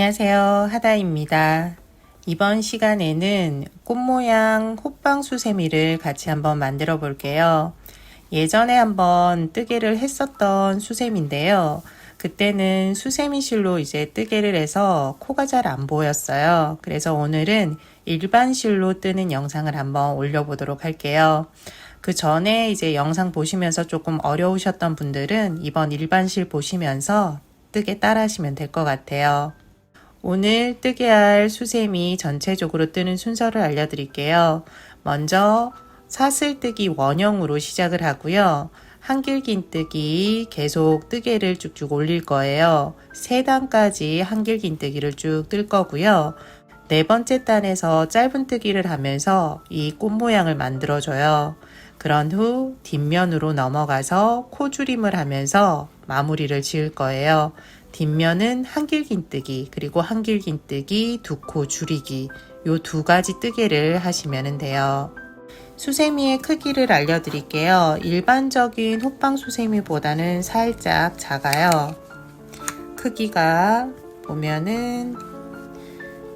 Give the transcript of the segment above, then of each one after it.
안녕하세요. 하다입니다. 이번 시간에는 꽃 모양 호빵 수세미를 같이 한번 만들어 볼게요. 예전에 한번 뜨개를 했었던 수세미인데요. 그때는 수세미 실로 이제 뜨개를 해서 코가 잘 안 보였어요. 그래서 오늘은 일반 실로 뜨는 영상을 한번 올려보도록 할게요. 그 전에 이제 영상 보시면서 조금 어려우셨던 분들은 이번 일반 실 보시면서 뜨개 따라 하시면 될 것 같아요. 오늘 뜨게 할 수세미 전체적으로 뜨는 순서를 알려드릴게요. 먼저 사슬뜨기 원형으로 시작을 하고요. 한길긴뜨기 계속 뜨개를 쭉쭉 올릴 거예요. 3단까지 한길긴뜨기를 쭉 뜰 거고요. 4번째 단에서 짧은 뜨기를 하면서 이 꽃 모양을 만들어줘요. 그런 후 뒷면으로 넘어가서 코줄임을 하면서 마무리를 지을 거예요. 뒷면은 한길긴뜨기 그리고 한길긴뜨기 2코 줄이기 요 2가지 뜨개를 하시면 돼요. 수세미의 크기를 알려드릴게요. 일반적인 호빵 수세미보다는 살짝 작아요. 크기가 보면은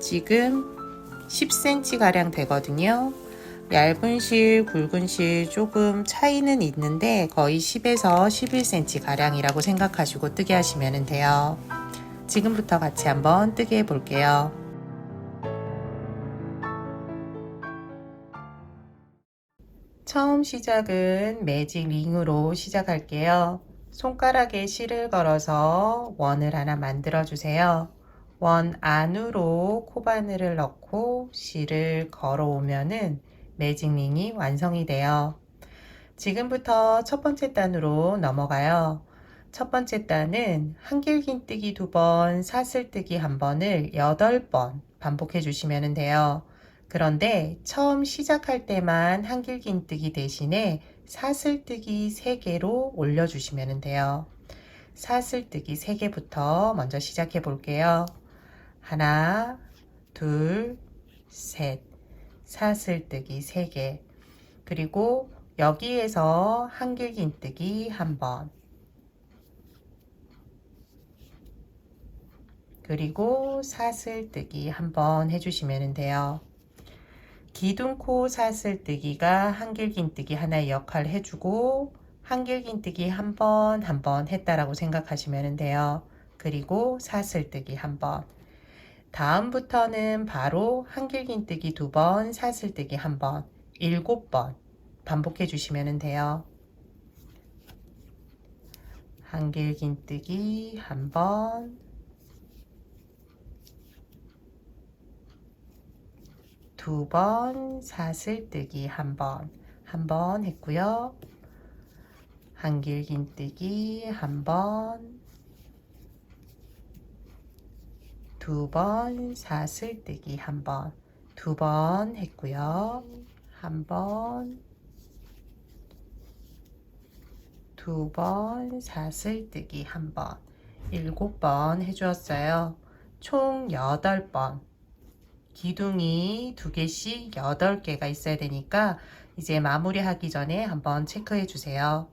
지금 10cm 가량 되거든요. 얇은 실, 굵은 실 조금 차이는 있는데 거의 10에서 11cm 가량이라고 생각하시고 뜨게 하시면 돼요. 지금부터 같이 한번 뜨게 해 볼게요. 처음 시작은 매직 링으로 시작할게요. 손가락에 실을 걸어서 원을 하나 만들어 주세요. 원 안으로 코바늘을 넣고 실을 걸어 오면은 매직링이 완성이 돼요. 지금부터 첫 번째 단으로 넘어가요. 첫 번째 단은 한길긴뜨기 2번, 사슬뜨기 1번을 8번 반복해 주시면 돼요. 그런데 처음 시작할 때만 한길긴뜨기 대신에 사슬뜨기 3개로 올려주시면 돼요. 사슬뜨기 3개부터 먼저 시작해 볼게요. 하나, 둘, 셋. 사슬뜨기 3개. 그리고 여기에서 한길긴뜨기 1번. 그리고 사슬뜨기 1번 해주시면 돼요. 기둥코 사슬뜨기가 한길긴뜨기 하나의 역할을 해주고 한길긴뜨기 한 번 했다라고 생각하시면 돼요. 그리고 사슬뜨기 1번. 다음부터는 바로 한길긴뜨기 2번, 사슬뜨기 1번, 7번 반복해 주시면 돼요. 한길긴뜨기 1번, 2번, 사슬뜨기 1번, 1번 했고요. 한길긴뜨기 1번, 2번, 사슬뜨기 1번, 2번 했고요. 1번, 2번, 사슬뜨기 1번, 7번 해주었어요. 총 8번. 기둥이 2개씩 8개가 있어야 되니까 이제 마무리하기 전에 한번 체크해 주세요.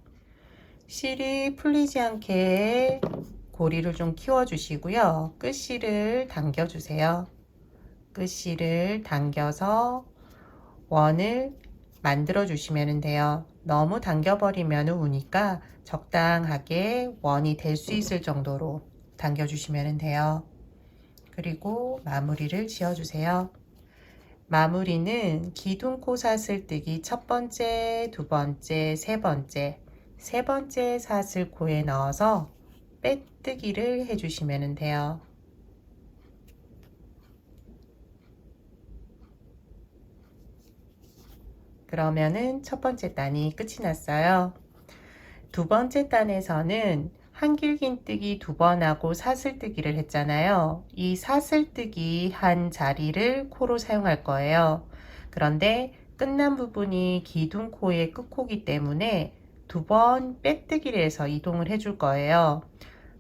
실이 풀리지 않게 고리를 좀 키워 주시고요. 끝실을 당겨 주세요. 끝실을 당겨서 원을 만들어 주시면 돼요. 너무 당겨 버리면 우니까 적당하게 원이 될 수 있을 정도로 당겨 주시면 돼요. 그리고 마무리를 지어 주세요. 마무리는 기둥코 사슬뜨기 첫 번째, 두 번째, 세 번째 사슬코에 넣어서 빼뜨기를 해주시면 돼요. 그러면은 첫 번째 단이 끝이 났어요. 두 번째 단에서는 한길긴뜨기 2번 하고 사슬뜨기를 했잖아요. 이 사슬뜨기 한 자리를 코로 사용할 거예요. 그런데 끝난 부분이 기둥코의 끝코기 때문에 2번 빼뜨기를 해서 이동을 해줄 거예요.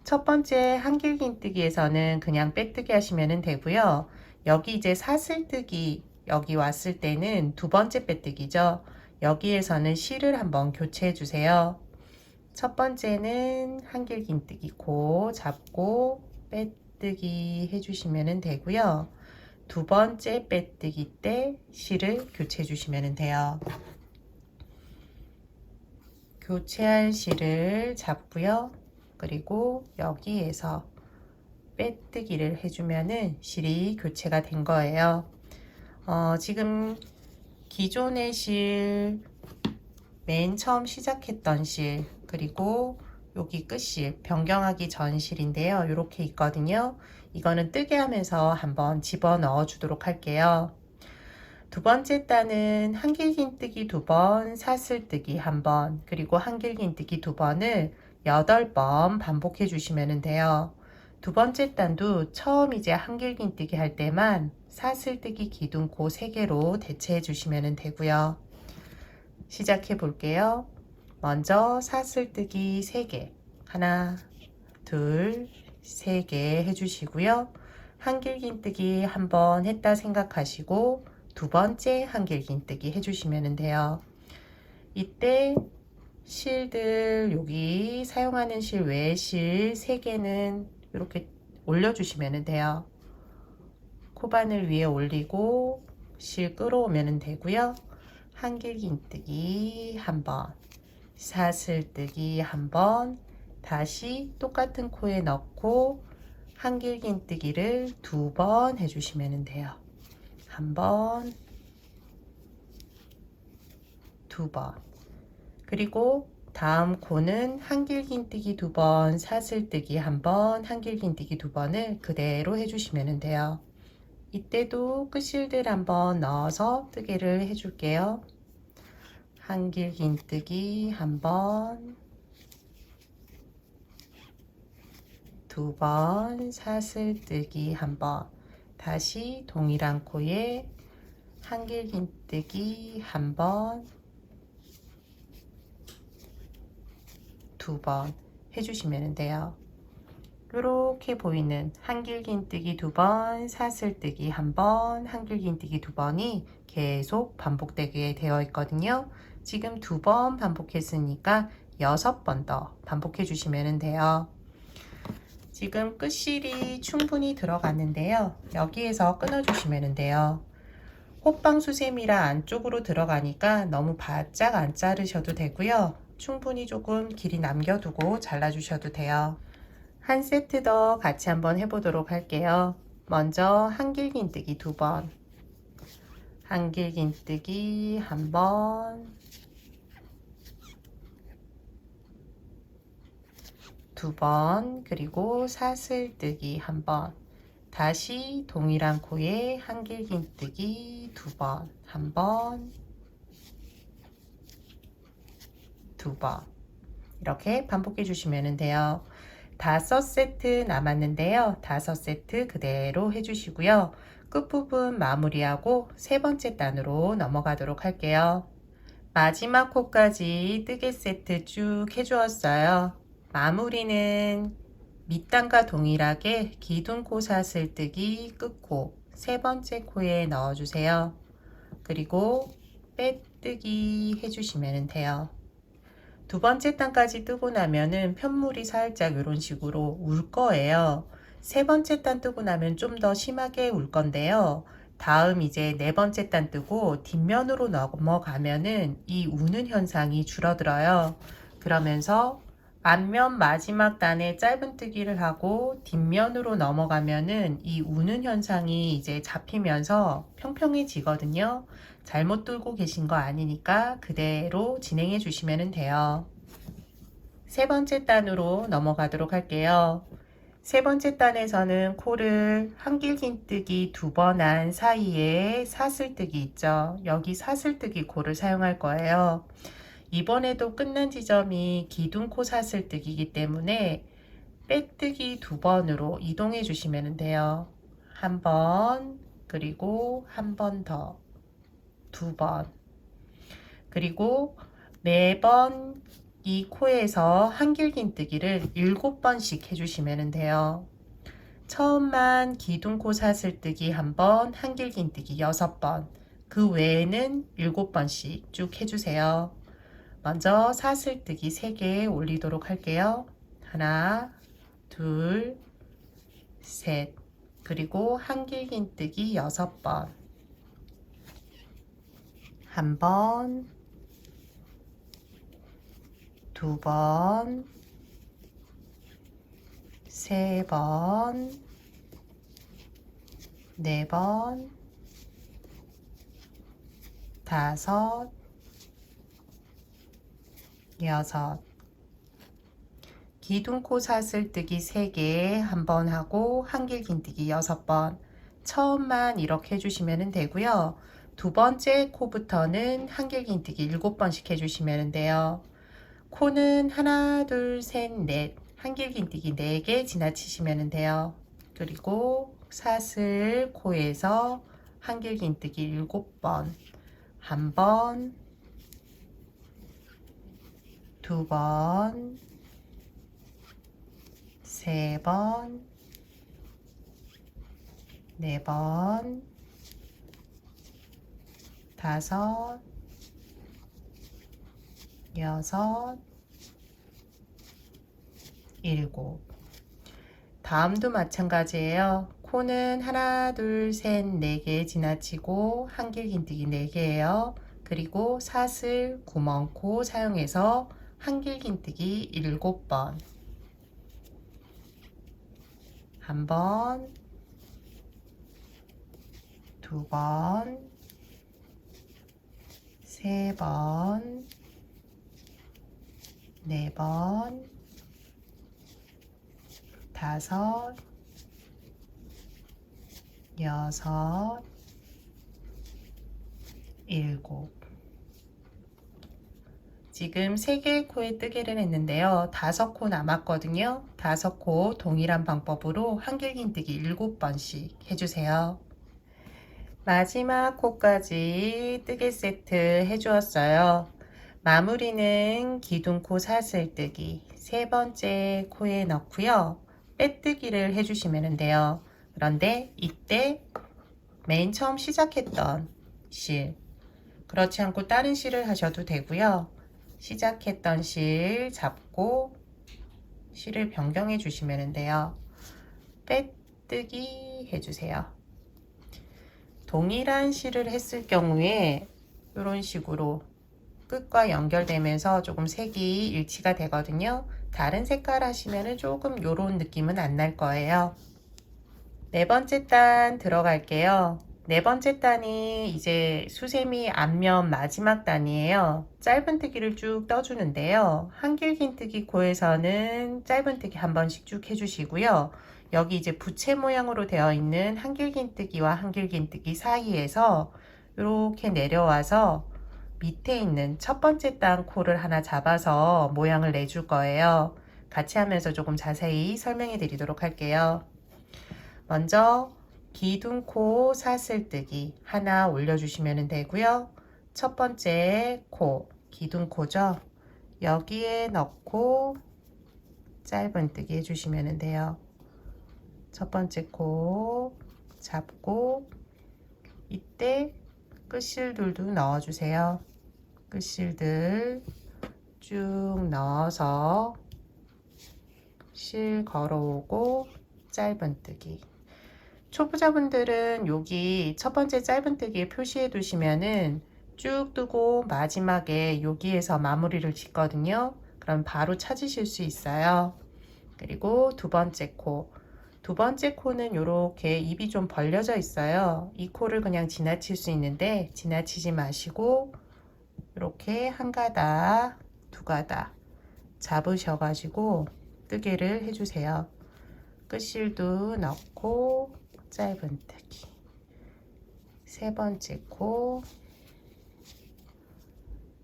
첫 번째 한길긴뜨기에서는 그냥 빼뜨기 하시면 되고요. 여기 이제 사슬뜨기 여기 왔을 때는 2번째 빼뜨기죠. 여기에서는 실을 한번 교체해 주세요. 첫 번째는 한길긴뜨기 코 잡고 빼뜨기 해주시면 되고요. 두 번째 빼뜨기 때 실을 교체해 주시면 돼요. 교체할 실을 잡고요. 그리고 여기에서 빼뜨기를 해주면은 실이 교체가 된 거예요. 지금 기존의 실, 맨 처음 시작했던 실, 그리고 여기 끝실, 변경하기 전 실인데요. 이렇게 있거든요. 이거는 뜨게 하면서 한번 집어넣어 주도록 할게요. 두 번째 단은 한길긴 뜨기 2번, 사슬뜨기 1번, 그리고 한길긴 뜨기 2번을 8번 반복해 주시면 돼요. 두 번째 단도 처음 이제 한길긴 뜨기 할 때만 사슬뜨기 기둥코 3개로 대체해 주시면 되고요. 시작해 볼게요. 먼저 사슬뜨기 3개, 하나, 둘, 3개 해주시고요. 한길긴뜨기 한번 했다 생각하시고 두 번째 한길긴뜨기 해주시면 돼요. 이때 실들 여기 사용하는 실 외의 실 3개는 이렇게 올려주시면 돼요. 코바늘 위에 올리고 실 끌어오면 되고요. 한길긴뜨기 한번, 사슬뜨기 한번, 다시 똑같은 코에 넣고 한길긴뜨기를 2번 해주시면 돼요. 한 번, 2번. 그리고 다음 코는 한길긴뜨기 2번, 사슬뜨기 1번, 한길긴뜨기 2번을 그대로 해주시면 돼요. 이때도 끝실들 한번 넣어서 뜨개를 해줄게요. 한길긴뜨기 1번, 2번, 사슬뜨기 1번, 다시 동일한 코에 한길긴뜨기 1번, 2번 해주시면 돼요. 이렇게 보이는 한길긴뜨기 2번, 사슬뜨기 1번, 한길긴뜨기 2번이 계속 반복되게 되어 있거든요. 지금 2번 반복했으니까 6번 더 반복해 주시면 돼요. 지금 끝실이 충분히 들어갔는데요. 여기에서 끊어 주시면 돼요. 호빵수세미라 안쪽으로 들어가니까 너무 바짝 안 자르셔도 되고요. 충분히 조금 길이 남겨두고 잘라주셔도 돼요. 한 세트 더 같이 한번 해보도록 할게요. 먼저 한길긴뜨기 2번, 한길긴뜨기 1번, 2번, 그리고 사슬뜨기 1번, 다시 동일한 코에 한길긴뜨기 2번, 1번, 2번 이렇게 반복해 주시면 돼요. 5세트 남았는데요. 5세트 그대로 해주시고요. 끝부분 마무리하고 세 번째 단으로 넘어가도록 할게요. 마지막 코까지 뜨개 세트 쭉 해주었어요. 마무리는 밑단과 동일하게 기둥코 사슬뜨기 끝코 세 번째 코에 넣어주세요. 그리고 빼뜨기 해주시면 돼요. 두 번째 단까지 뜨고 나면은 편물이 살짝 이런 식으로 울 거예요. 세 번째 단 뜨고 나면 좀 더 심하게 울 건데요. 다음 이제 네 번째 단 뜨고 뒷면으로 넘어가면은 이 우는 현상이 줄어들어요. 그러면서 앞면 마지막 단에 짧은뜨기를 하고 뒷면으로 넘어가면은 이 우는 현상이 이제 잡히면서 평평해지거든요. 잘못 뚫고 계신 거 아니니까 그대로 진행해 주시면 돼요. 세 번째 단으로 넘어가도록 할게요. 세 번째 단에서는 코를 한길긴뜨기 2번 한 사이에 사슬뜨기 있죠. 여기 사슬뜨기 코를 사용할 거예요. 이번에도 끝난 지점이 기둥코 사슬뜨기이기 때문에 빼뜨기 2번으로 이동해 주시면 돼요. 한 번, 그리고 한 번 더, 2번, 그리고 매번 이 코에서 한길긴뜨기를 7번씩 해주시면 돼요. 처음만 기둥코 사슬뜨기 1번, 한길긴뜨기 6번, 그 외에는 7번씩 쭉 해주세요. 먼저 사슬뜨기 3개 올리도록 할게요. 하나, 둘, 셋, 그리고 한길긴뜨기 6번. 한 번, 두 번, 세 번, 네 번, 다섯, 여섯. 기둥코 사슬뜨기 3개 한 번 하고 한길긴뜨기 6번. 처음만 이렇게 해주시면 되고요. 두 번째 코부터는 한길긴뜨기 7번씩 해주시면 돼요. 코는 하나, 둘, 셋, 넷. 한길긴뜨기 4개 지나치시면 돼요. 그리고 사슬 코에서 한길긴뜨기 7번. 한 번, 두 번, 세 번, 네 번, 다섯, 여섯, 일곱. 다음도 마찬가지예요. 코는 하나, 둘, 셋, 4개 지나치고 한길긴뜨기 4개예요. 그리고 사슬, 구멍코 사용해서 한길긴뜨기 7번. 한 번, 두 번, 세 번, 네 번, 다섯, 여섯, 일곱. 지금 3개의 코에 뜨개를 했는데요. 5코 남았거든요. 5코 동일한 방법으로 한길긴뜨기 7번씩 해주세요. 마지막 코까지 뜨개 세트 해주었어요. 마무리는 기둥코 사슬뜨기 3번째 코에 넣고요. 빼뜨기를 해주시면 돼요. 그런데 이때 맨 처음 시작했던 실, 그렇지 않고 다른 실을 하셔도 되고요. 시작했던 실 잡고 실을 변경해 주시면 돼요. 빼뜨기 해주세요. 동일한 실을 했을 경우에 이런 식으로 끝과 연결되면서 조금 색이 일치가 되거든요. 다른 색깔 하시면 조금 이런 느낌은 안 날 거예요. 네 번째 단 들어갈게요. 네 번째 단이 이제 수세미 앞면 마지막 단이에요. 짧은뜨기를 쭉 떠주는데요. 한길긴뜨기 코에서는 짧은뜨기 한 번씩 쭉 해주시고요. 여기 이제 부채 모양으로 되어 있는 한길긴뜨기와 한길긴뜨기 사이에서 이렇게 내려와서 밑에 있는 첫 번째 단 코를 하나 잡아서 모양을 내줄 거예요. 같이 하면서 조금 자세히 설명해 드리도록 할게요. 먼저 기둥코 사슬뜨기 하나 올려주시면 되고요. 첫 번째 코, 기둥코죠. 여기에 넣고 짧은뜨기 해주시면 돼요. 첫 번째 코 잡고 이때 끝실들도 넣어주세요. 끝실들 쭉 넣어서 실 걸어오고 짧은뜨기. 초보자분들은 여기 첫 번째 짧은뜨기에 표시해 두시면은 쭉 뜨고 마지막에 여기에서 마무리를 짓거든요. 그럼 바로 찾으실 수 있어요. 그리고 두 번째 코. 두 번째 코는 이렇게 입이 좀 벌려져 있어요. 이 코를 그냥 지나칠 수 있는데 지나치지 마시고 이렇게 한 가닥, 두 가닥 잡으셔가지고 뜨개를 해주세요. 끝실도 넣고 짧은뜨기. 세 번째 코,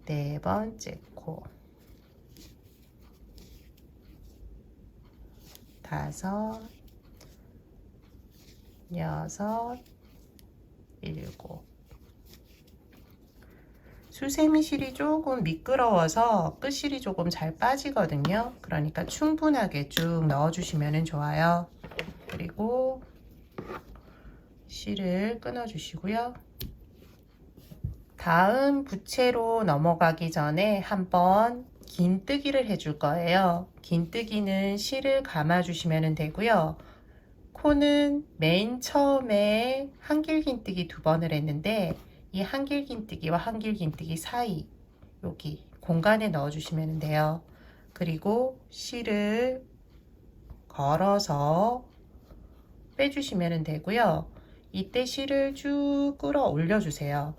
네 번째 코, 다섯, 여섯, 일곱. 수세미 실이 조금 미끄러워서 끝실이 조금 잘 빠지거든요. 그러니까 충분하게 쭉 넣어주시면 좋아요. 그리고 실을 끊어 주시고요. 다음 부채로 넘어가기 전에 한번 긴뜨기를 해줄 거예요. 긴뜨기는 실을 감아 주시면 되고요. 코는 맨 처음에 한길긴뜨기 2번을 했는데 이 한길긴뜨기와 한길긴뜨기 사이 여기 공간에 넣어 주시면 돼요. 그리고 실을 걸어서 빼주시면 되고요. 이때 실을 쭉 끌어올려 주세요.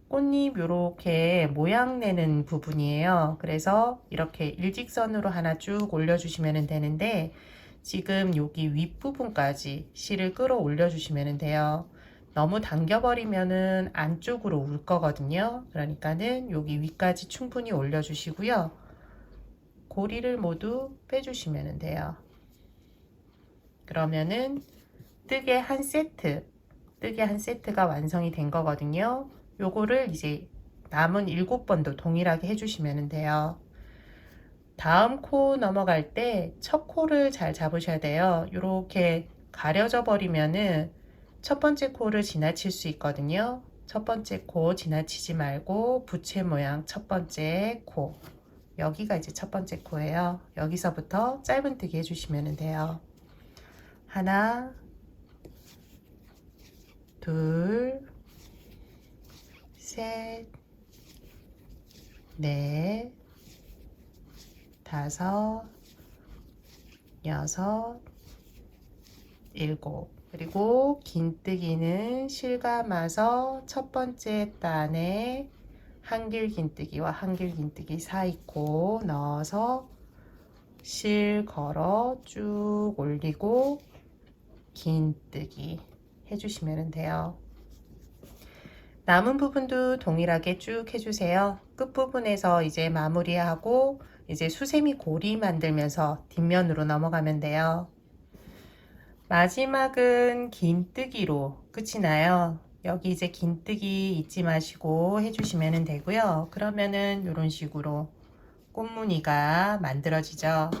꽃잎 이렇게 모양 내는 부분이에요. 그래서 이렇게 일직선으로 하나 쭉 올려주시면 되는데 지금 여기 윗부분까지 실을 끌어올려 주시면 돼요. 너무 당겨버리면은 안쪽으로 올 거거든요. 그러니까는 여기 위까지 충분히 올려주시고요. 고리를 모두 빼주시면 돼요. 그러면은 뜨개 한 세트가 완성이 된 거거든요. 요거를 이제 남은 7번도 동일하게 해주시면 돼요. 다음 코 넘어갈 때 첫 코를 잘 잡으셔야 돼요. 이렇게 가려져 버리면은 첫 번째 코를 지나칠 수 있거든요. 첫 번째 코 지나치지 말고 부채 모양 첫 번째 코, 여기가 이제 첫 번째 코예요. 여기서부터 짧은뜨기 해주시면 돼요. 하나, 둘, 셋, 넷, 다섯, 여섯, 일곱. 그리고 긴뜨기는 실감아서 첫 번째 단에 한길긴뜨기와 한길긴뜨기 사이 코 넣어서 실 걸어 쭉 올리고 긴뜨기 해주시면 돼요. 남은 부분도 동일하게 쭉 해주세요. 끝부분에서 이제 마무리하고 이제 수세미 고리 만들면서 뒷면으로 넘어가면 돼요. 마지막은 긴뜨기로 끝이 나요. 여기 이제 긴뜨기 잊지 마시고 해주시면 되고요. 그러면은 이런 식으로 꽃무늬가 만들어지죠.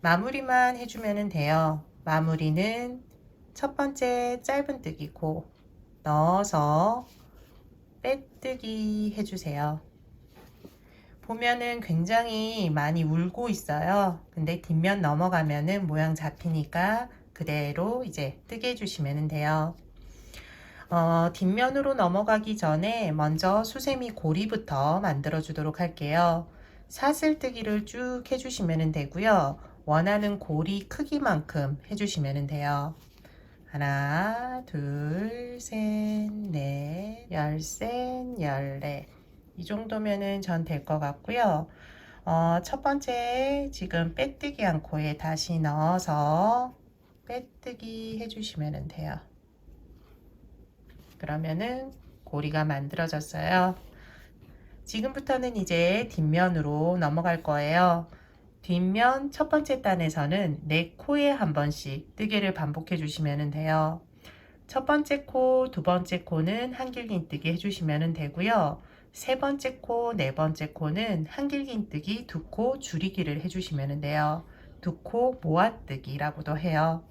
마무리만 해주면 돼요. 마무리는 첫 번째 짧은뜨기 코 넣어서 빼뜨기 해주세요. 보면은 굉장히 많이 울고 있어요. 근데 뒷면 넘어가면은 모양 잡히니까 그대로 이제 뜨게 해주시면 돼요. 뒷면으로 넘어가기 전에 먼저 수세미 고리부터 만들어 주도록 할게요. 사슬뜨기를 쭉 해주시면 되고요. 원하는 고리 크기만큼 해주시면 돼요. 하나, 둘, 셋, 넷, 열셋, 열넷. 이 정도면은 전 될 것 같고요. 첫 번째 지금 빼뜨기 한 코에 다시 넣어서 빼뜨기 해주시면 돼요. 그러면은 고리가 만들어졌어요. 지금부터는 이제 뒷면으로 넘어갈 거예요. 뒷면 첫 번째 단에서는 4코에 한 번씩 뜨개를 반복해 주시면 돼요. 첫 번째 코, 두 번째 코는 한길긴뜨기 해주시면 되고요. 세 번째 코, 네 번째 코는 한길긴뜨기 2코 줄이기를 해주시면 돼요. 2코 모아뜨기라고도 해요.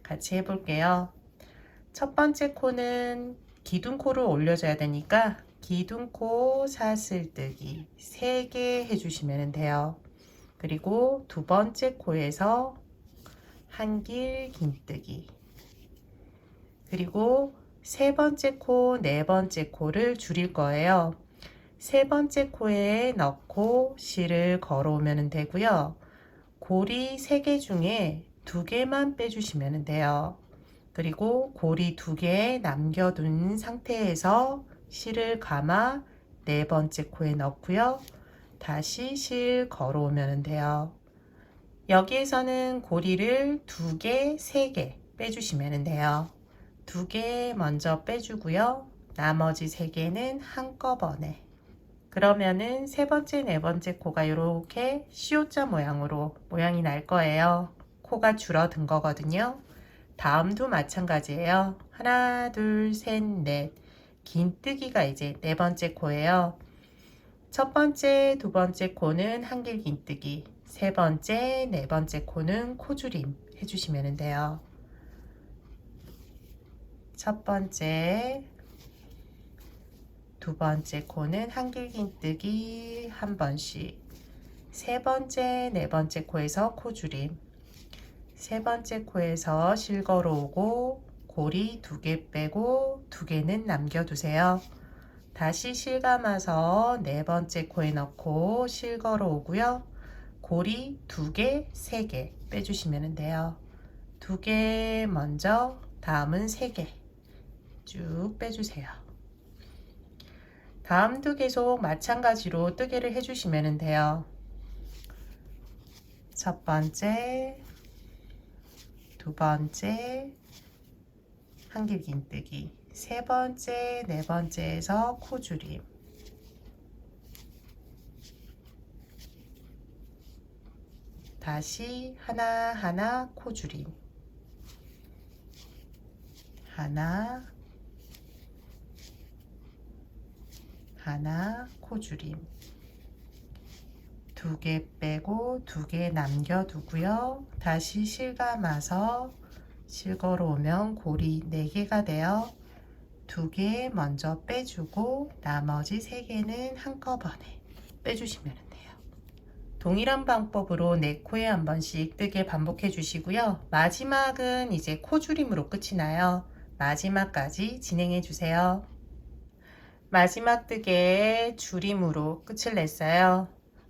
같이 해볼게요. 첫 번째 코는 기둥코를 올려줘야 되니까 기둥코 사슬뜨기 3개 해주시면 돼요. 그리고 두 번째 코에서 한길긴뜨기, 그리고 세 번째 코, 네 번째 코를 줄일 거예요. 세 번째 코에 넣고 실을 걸어오면 되고요. 고리 3개 중에 2개만 빼주시면 돼요. 그리고 고리 2개 남겨둔 상태에서 실을 감아 네 번째 코에 넣고요. 다시 실 걸어오면 돼요. 여기에서는 고리를 2개, 3개 빼주시면 돼요. 2개 먼저 빼주고요. 나머지 3개는 한꺼번에. 그러면은 세 번째, 네 번째 코가 이렇게 시옷자 모양으로 모양이 날 거예요. 코가 줄어든 거거든요. 다음도 마찬가지예요. 하나, 둘, 셋, 넷. 긴뜨기가 이제 네 번째 코예요. 첫 번째, 두 번째 코는 한길긴뜨기, 세 번째, 네 번째 코는 코줄임 해주시면 돼요. 첫 번째, 두 번째 코는 한길긴뜨기 한 번씩, 세 번째, 네 번째 코에서 코줄임, 세 번째 코에서 실 걸어오고 고리 2개 빼고 2개는 남겨두세요. 다시 실 감아서 네 번째 코에 넣고 실 걸어오고요. 고리 2개, 3개 빼주시면 돼요. 2개 먼저, 다음은 3개 쭉 빼주세요. 다음도 계속 마찬가지로 뜨개를 해주시면 돼요. 첫 번째, 두 번째, 한길긴뜨기, 세 번째, 네 번째에서 코줄임, 다시 하나하나 코줄임, 하나, 하나, 코줄임, 2개 빼고 2개 남겨두고요. 다시 실 감아서 실 걸어오면 고리 4개가 돼요. 2개 먼저 빼주고 나머지 3개는 한꺼번에 빼주시면 돼요. 동일한 방법으로 4코에 한 번씩 뜨개 반복해 주시고요. 마지막은 이제 코줄임으로 끝이 나요. 마지막까지 진행해 주세요. 마지막 뜨개 줄임으로 끝을 냈어요.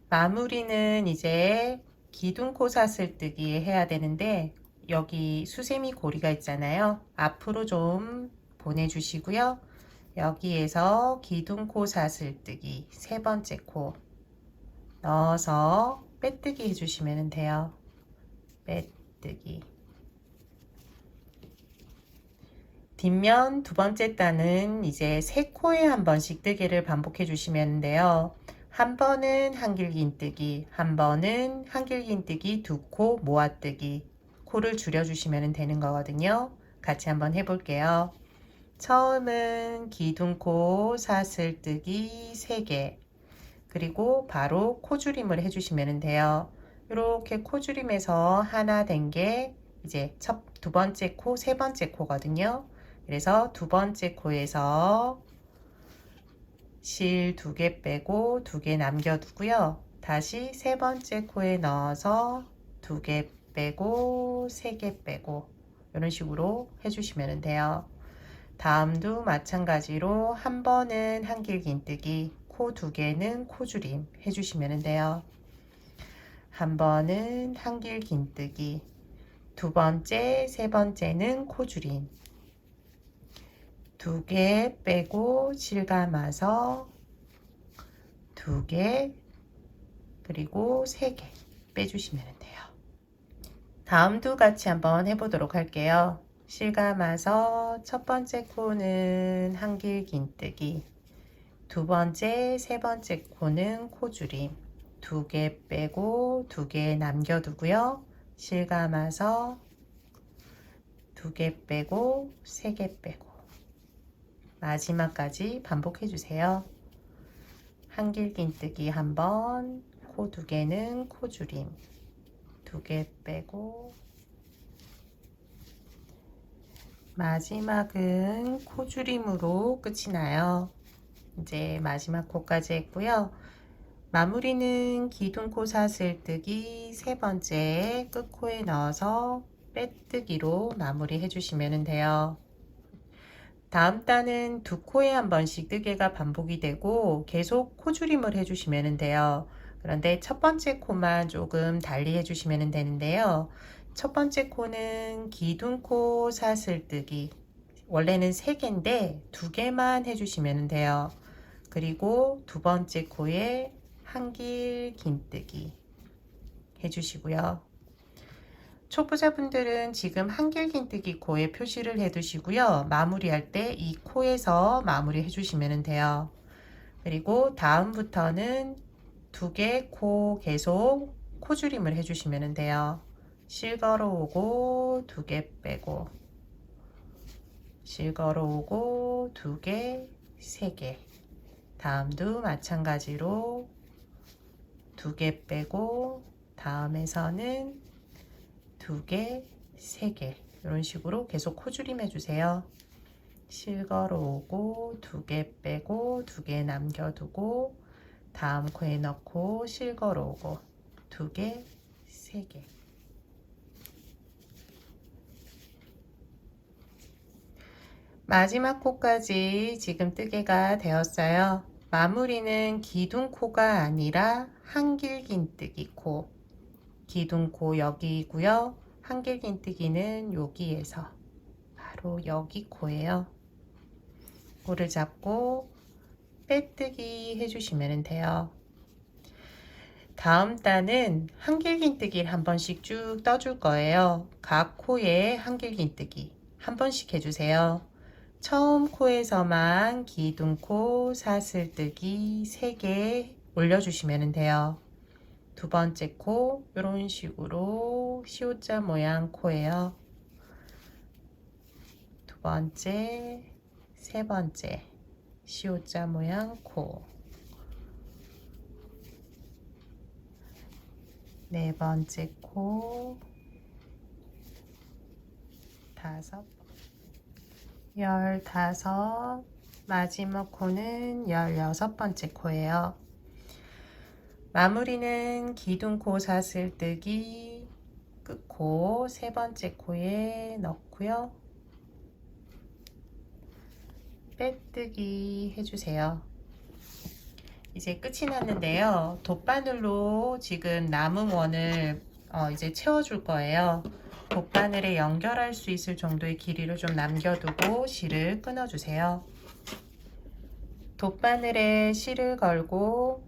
마무리는 이제 기둥코 사슬뜨기 해야 되는데 여기 수세미 고리가 있잖아요. 앞으로 좀 보내주시고요. 여기에서 기둥코 사슬뜨기 세 번째 코 넣어서 빼뜨기 해주시면 돼요. 빼뜨기. 뒷면 두 번째 단은 이제 3코에 한 번씩 뜨개를 반복해 주시면 돼요. 한 번은 한길긴뜨기, 한 번은 한길긴뜨기 2코 모아뜨기, 코를 줄여주시면 되는 거거든요. 같이 한번 해볼게요. 처음은 기둥코 사슬뜨기 3개, 그리고 바로 코줄임을 해주시면 돼요. 이렇게 코줄임에서 하나 된 게 이제 두 번째 코, 세 번째 코거든요. 그래서 두 번째 코에서 실 2개 빼고 2개 남겨두고요. 다시 세 번째 코에 넣어서 2개 빼고 3개 빼고 이런 식으로 해주시면 돼요. 다음도 마찬가지로 한 번은 한길긴뜨기, 코 2개는 코줄임 해주시면 돼요. 한 번은 한길긴뜨기, 두 번째, 세 번째는 코줄임, 2개 빼고 실 감아서 2개 그리고 3개 빼주시면 돼요. 다음도 같이 한번 해보도록 할게요. 실 감아서 첫 번째 코는 한길긴뜨기, 두 번째, 세 번째 코는 코줄임, 2개 빼고 2개 남겨두고요. 실 감아서 2개 빼고 3개 빼고 마지막까지 반복해 주세요. 한길긴뜨기 한 번, 코 2개는 코줄임, 2개 빼고 마지막은 코줄임으로 끝이 나요. 이제 마지막 코까지 했고요. 마무리는 기둥코 사슬뜨기 세 번째 끝코에 넣어서 빼뜨기로 마무리 해주시면 돼요. 다음 단은 2코에 한 번씩 뜨개가 반복이 되고 계속 코줄임을 해주시면 돼요. 그런데 첫 번째 코만 조금 달리 해주시면 되는데요. 첫 번째 코는 기둥코 사슬뜨기, 원래는 3개인데 2개만 해주시면 돼요. 그리고 두 번째 코에 한길긴뜨기 해주시고요. 초보자분들은 지금 한길긴뜨기 코에 표시를 해 두시고요. 마무리할 때 이 코에서 마무리 해주시면 돼요. 그리고 다음부터는 2개 코 계속 코줄임을 해주시면 돼요. 실 걸어오고 2개 빼고 실 걸어오고 2개, 3개. 다음도 마찬가지로 2개 빼고 다음에서는 2개, 3개 이런 식으로 계속 코줄임 해주세요. 실 걸어오고 2개 빼고 2개 남겨두고 다음 코에 넣고 실 걸어오고 2개, 3개 마지막 코까지 지금 뜨개가 되었어요. 마무리는 기둥코가 아니라 한길긴뜨기 코. 기둥코 여기고요. 한길긴뜨기는 여기에서 바로 여기 코예요. 코를 잡고 빼뜨기 해주시면 돼요. 다음 단은 한길긴뜨기를 한 번씩 쭉 떠줄 거예요. 각 코에 한길긴뜨기 한 번씩 해주세요. 처음 코에서만 기둥코, 사슬뜨기 3개 올려주시면 돼요. 두 번째 코 이런 식으로 시옷자 모양 코예요. 두 번째, 세 번째 시옷자 모양 코. 네 번째 코, 5, 15, 마지막 코는 16번째 코예요. 마무리는 기둥코 사슬뜨기 끝코 세 번째 코에 넣고요. 빼뜨기 해주세요. 이제 끝이 났는데요. 돗바늘로 지금 남은 원을 이제 채워줄 거예요. 돗바늘에 연결할 수 있을 정도의 길이를 좀 남겨두고 실을 끊어주세요. 돗바늘에 실을 걸고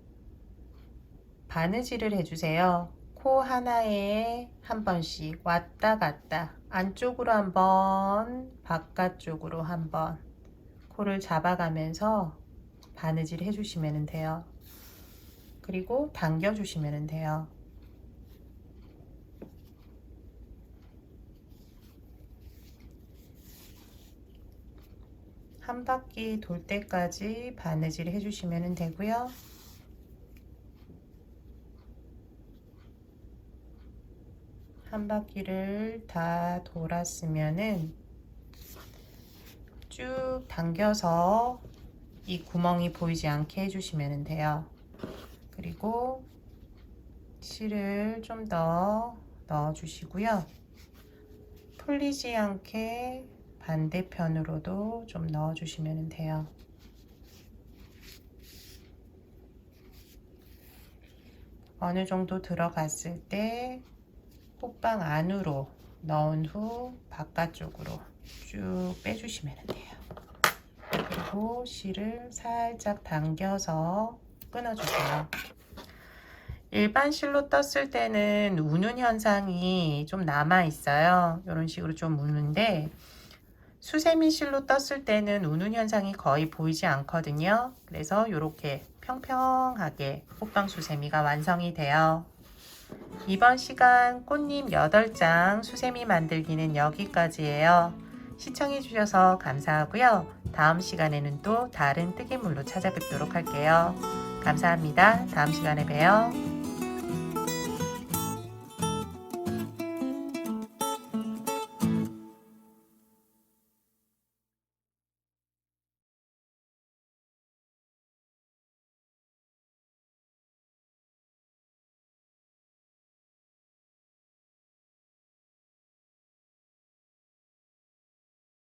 바느질을 해주세요. 코 하나에 한 번씩 왔다 갔다 안쪽으로 한 번, 바깥쪽으로 한 번 코를 잡아가면서 바느질 해주시면 돼요. 그리고 당겨주시면 돼요. 한 바퀴 돌 때까지 바느질 해주시면 되고요. 한 바퀴를 다 돌았으면은 쭉 당겨서 이 구멍이 보이지 않게 해주시면 돼요. 그리고 실을 좀 더 넣어 주시고요. 풀리지 않게 반대편으로도 좀 넣어 주시면 돼요. 어느 정도 들어갔을 때 호빵 안으로 넣은 후 바깥쪽으로 쭉 빼주시면 돼요. 그리고 실을 살짝 당겨서 끊어주세요. 일반 실로 떴을 때는 우는 현상이 좀 남아 있어요. 이런 식으로 좀 우는데 수세미 실로 떴을 때는 우는 현상이 거의 보이지 않거든요. 그래서 이렇게 평평하게 호빵 수세미가 완성이 돼요. 이번 시간 꽃잎 8장 수세미 만들기는 여기까지예요. 시청해 주셔서 감사하고요. 다음 시간에는 또 다른 뜨개물로 찾아뵙도록 할게요. 감사합니다. 다음 시간에 봬요.